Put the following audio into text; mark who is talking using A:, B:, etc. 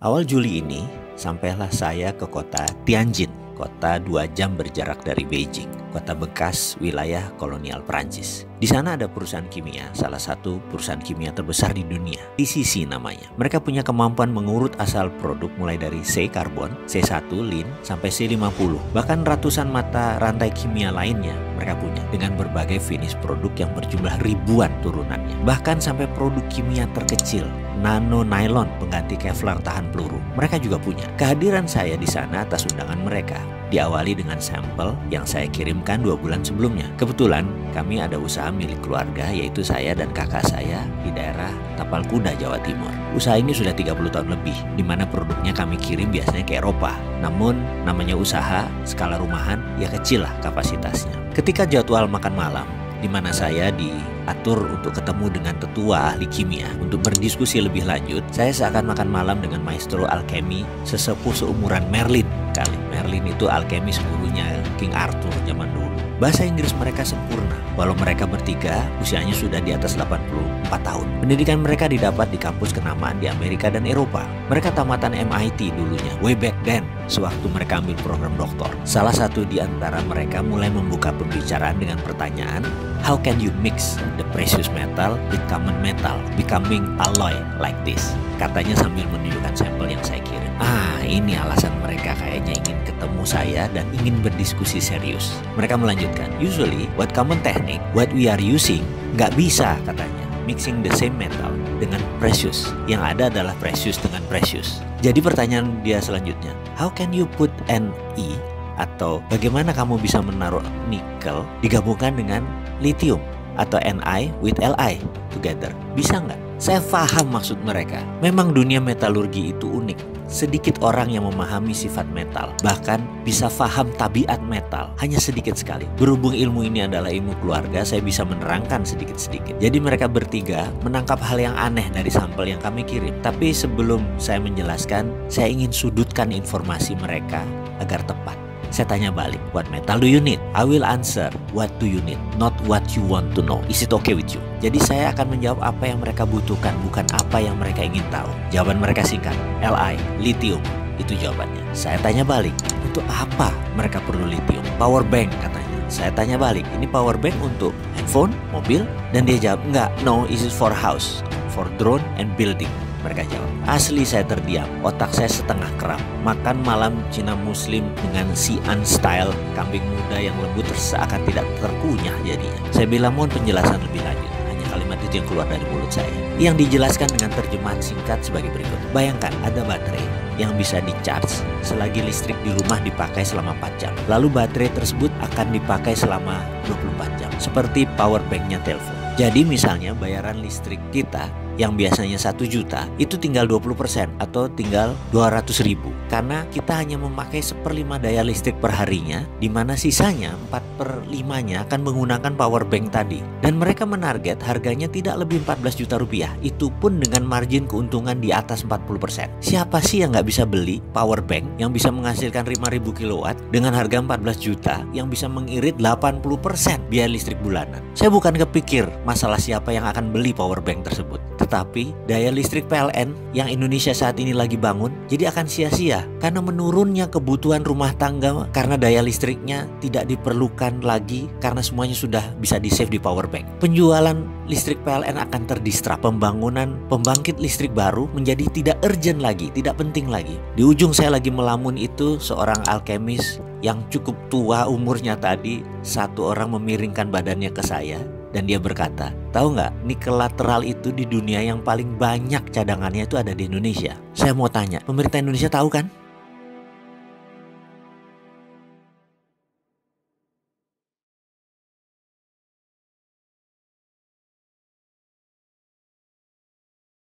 A: Awal Juli ini, sampailah saya ke kota Tianjin, kota 2 jam berjarak dari Beijing, kota bekas wilayah kolonial Prancis. Di sana ada perusahaan kimia, salah satu perusahaan kimia terbesar di dunia, TCC namanya. Mereka punya kemampuan mengurut asal produk mulai dari C karbon, C1, lin, sampai C50. Bahkan ratusan mata rantai kimia lainnya mereka punya dengan berbagai finish produk yang berjumlah ribuan turunannya. Bahkan sampai produk kimia terkecil, nano nylon pengganti Kevlar tahan peluru, mereka juga punya. Kehadiran saya di sana atas undangan mereka diawali dengan sampel yang saya kirimkan 2 bulan sebelumnya. Kebetulan kami ada usaha milik keluarga, yaitu saya dan kakak saya di daerah Tapal Kuda, Jawa Timur. Usaha ini sudah 30 tahun lebih, di mana produknya kami kirim biasanya ke Eropa. Namun namanya usaha skala rumahan, ya kecil lah kapasitasnya. Ketika jadwal makan malam, di mana saya diatur untuk ketemu dengan tetua ahli kimia untuk berdiskusi lebih lanjut, saya seakan makan malam dengan maestro alkemi sesepuh seumuran Merlin kali. Merlin itu alkemis gurunya King Arthur zaman dulu. Bahasa Inggris mereka sempurna, walau mereka bertiga usianya sudah di atas 84 tahun. Pendidikan mereka didapat di kampus kenamaan di Amerika dan Eropa. Mereka tamatan MIT dulunya, way back then, sewaktu mereka ambil program doktor. Salah satu di antara mereka mulai membuka pembicaraan dengan pertanyaan, how can you mix the precious metal with common metal, becoming alloy like this? Katanya sambil menunjukkan sampel yang saya kirim. Ini alasan mereka kayaknya ingin ketemu saya dan ingin berdiskusi serius. Mereka melanjutkan, usually what common technique, what we are using, nggak bisa katanya mixing the same metal dengan precious. Yang ada adalah precious dengan precious. Jadi pertanyaan dia selanjutnya, how can you put Ne atau bagaimana kamu bisa menaruh nikel digabungkan dengan lithium atau Ni with Li together? Bisa nggak? Saya paham maksud mereka. Memang dunia metalurgi itu unik. Sedikit orang yang memahami sifat metal, bahkan bisa paham tabiat metal, hanya sedikit sekali. Berhubung ilmu ini adalah ilmu keluarga, saya bisa menerangkan sedikit-sedikit. Jadi mereka bertiga menangkap hal yang aneh dari sampel yang kami kirim. Tapi sebelum saya menjelaskan, saya ingin sudutkan informasi mereka agar tepat. Saya tanya balik, what metal do you need? I will answer, what do you need? Not what you want to know. Is it okay with you? Jadi saya akan menjawab apa yang mereka butuhkan, bukan apa yang mereka ingin tahu. Jawaban mereka singkat, Li, lithium. Itu jawabannya. Saya tanya balik, untuk apa mereka perlu lithium? Power bank katanya. Saya tanya balik, ini power bank untuk handphone, mobil? Dan dia jawab, enggak, no, this is for house, for drone and building. Mereka jawab. Asli saya terdiam, otak saya setengah kram. Makan malam Cina Muslim dengan Xi'an style, kambing muda yang lembut seakan tidak terkunyah jadinya. Saya bilang mohon penjelasan lebih lanjut. Hanya kalimat itu yang keluar dari mulut saya, yang dijelaskan dengan terjemahan singkat sebagai berikut. Bayangkan ada baterai yang bisa di-charge selagi listrik di rumah dipakai selama 4 jam. Lalu baterai tersebut akan dipakai selama 24 jam, seperti power banknya telepon. Jadi misalnya bayaran listrik kita yang biasanya 1 juta itu tinggal 20% atau tinggal 200.000 karena kita hanya memakai 1/5 daya listrik per harinya, di mana sisanya 4/5-nya akan menggunakan power bank tadi. Dan mereka menarget harganya tidak lebih 14 juta rupiah, itu pun dengan margin keuntungan di atas 40%. Siapa sih yang nggak bisa beli power bank yang bisa menghasilkan 5.000 kilowatt dengan harga 14 juta yang bisa mengirit 80% biaya listrik bulanan? Saya bukan kepikir masalah siapa yang akan beli power bank tersebut, tetapi daya listrik PLN yang Indonesia saat ini lagi bangun jadi akan sia-sia karena menurunnya kebutuhan rumah tangga karena daya listriknya tidak diperlukan lagi karena semuanya sudah bisa di-save di power bank. Penjualan listrik PLN akan terdistrap, pembangunan pembangkit listrik baru menjadi tidak urgent lagi, tidak penting lagi. Di ujung saya lagi melamun itu seorang alkemis yang cukup tua umurnya tadi, satu orang memiringkan badannya ke saya. Dan dia berkata, tahu nggak, nikel lateral itu di dunia yang paling banyak cadangannya itu ada di Indonesia. Saya mau tanya, pemerintah Indonesia tahu kan?